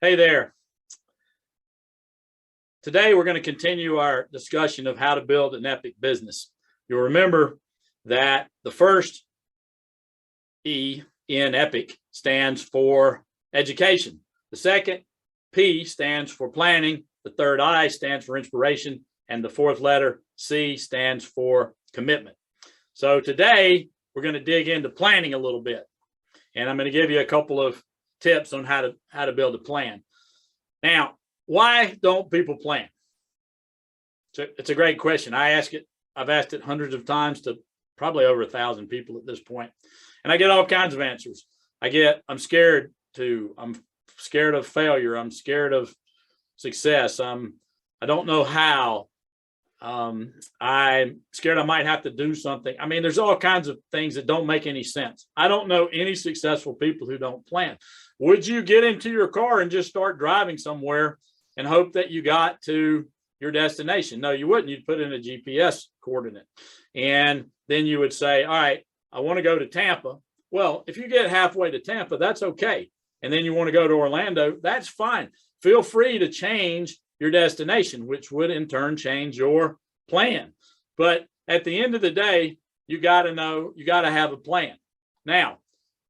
Hey there. Today, we're going to continue our discussion of how to build an epic business. You'll remember that the first E in epic stands for education. The second P stands for planning. The third I stands for inspiration. And the fourth letter, C, stands for commitment. So today, we're going to dig into planning a little bit. And I'm going to give you a couple of tips on how to build a plan. Now, why don't people plan? It's a great question. I've asked it hundreds of times to probably over 1,000 people at this point, and I get all kinds of answers. I'm scared of failure. I'm scared of success. I don't know how. I'm scared I might have to do something. I mean, there's all kinds of things that don't make any sense. I don't know any successful people who don't plan. Would you get into your car and just start driving somewhere and hope that you got to your destination? No, you wouldn't. You'd put in a GPS coordinate. And then you would say, all right, I want to go to Tampa. Well, if you get halfway to Tampa, that's okay. And then you want to go to Orlando, that's fine. Feel free to change your destination, which would in turn change your plan. But at the end of the day, you got to have a plan. Now,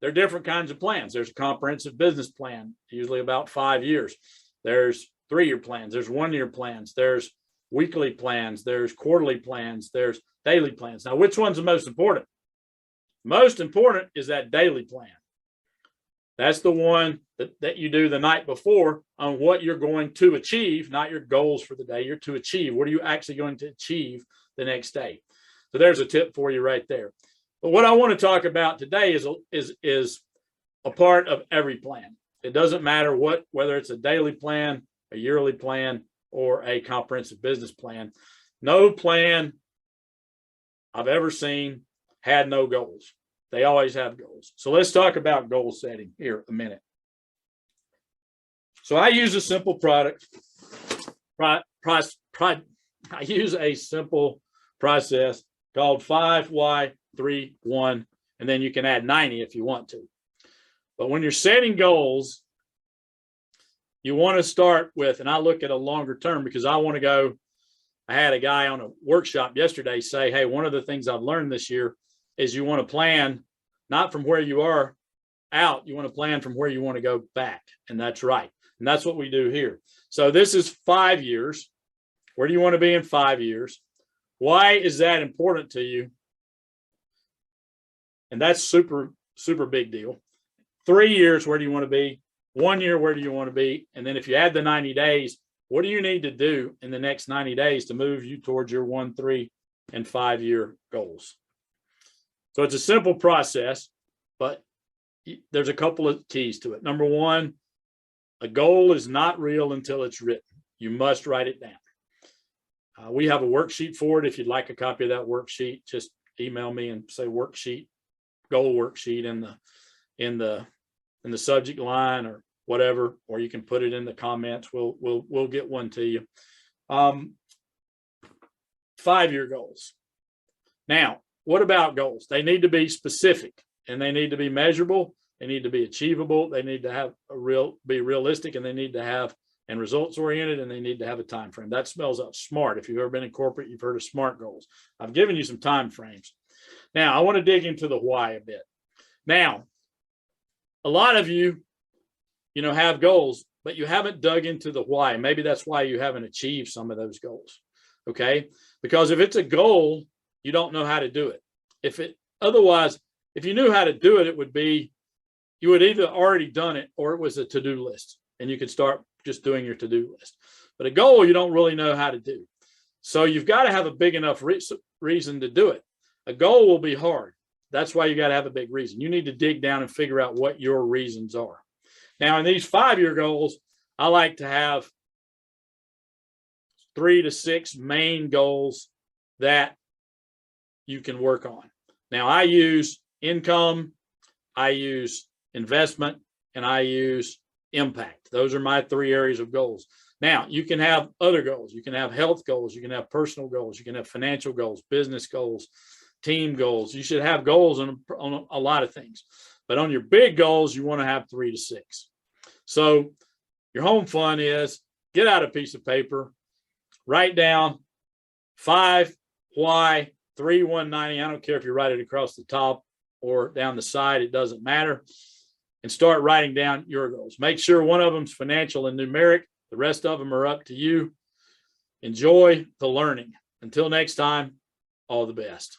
there are different kinds of plans. There's a comprehensive business plan, usually about 5 years. There's 3-year plans. There's 1-year plans. There's weekly plans. There's quarterly plans. There's daily plans. Now, which one's the most important? Most important is that daily plan. That's the one that you do the night before on what you're going to achieve, not your goals for the day. You're to achieve. What are you actually going to achieve the next day? So there's a tip for you right there. But what I want to talk about today is a part of every plan. It doesn't matter whether it's a daily plan, a yearly plan, or a comprehensive business plan. No plan I've ever seen had no goals. They always have goals. So let's talk about goal setting here a minute. So I use a simple I use a simple process called 5Y31, and then you can add 90 if you want to. But when you're setting goals, you want to start with, and I look at a longer term because I had a guy on a workshop yesterday say, hey, one of the things I've learned this year is you want to plan not from where you are out, you want to plan from where you want to go back. And that's right. And that's what we do here. So this is 5 years. Where do you want to be in 5 years? Why is that important to you? And that's super, super big deal. 3 years, where do you want to be? 1 year, where do you want to be? And then if you add the 90 days, what do you need to do in the next 90 days to move you towards your 1, 3, and 5 year goals? So it's a simple process, but there's a couple of keys to it. Number one, a goal is not real until it's written. You must write it down. We have a worksheet for it. If you'd like a copy of that worksheet, just email me and say worksheet, goal worksheet in the subject line or whatever, or you can put it in the comments. We'll get one to you. 5-year goals. Now, what about goals? They need to be specific and they need to be measurable. They need to be achievable. They need to have be realistic, and they need to have and results oriented, and they need to have a time frame. That spells out SMART. If you've ever been in corporate, you've heard of SMART goals. I've given you some time frames. Now, I want to dig into the why a bit. Now, a lot of you have goals, but you haven't dug into the why. Maybe that's why you haven't achieved some of those goals. Okay? Because if it's a goal, you don't know how to do it. Otherwise, if you knew how to do it, it would be, you would either already done it or it was a to-do list and you could start just doing your to-do list. But a goal, you don't really know how to do. So you've got to have a big enough reason to do it. A goal will be hard. That's why you got to have a big reason. You need to dig down and figure out what your reasons are. Now, in these 5-year goals, I like to have 3 to 6 main goals that you can work on. Now, I use income, I use investment, and I use impact. Those are my 3 areas of goals. Now, you can have other goals. You can have health goals. You can have personal goals. You can have financial goals, business goals, team goals. You should have goals on a lot of things. But on your big goals, you want to have 3 to 6. So Your home fun is get out a piece of paper, write down 5 why 3 190. I don't care if you write it across the top or down the side, it doesn't matter. And start writing down your goals. Make sure one of them's financial and numeric. The rest of them are up to you. Enjoy the learning. Until next time, all the best.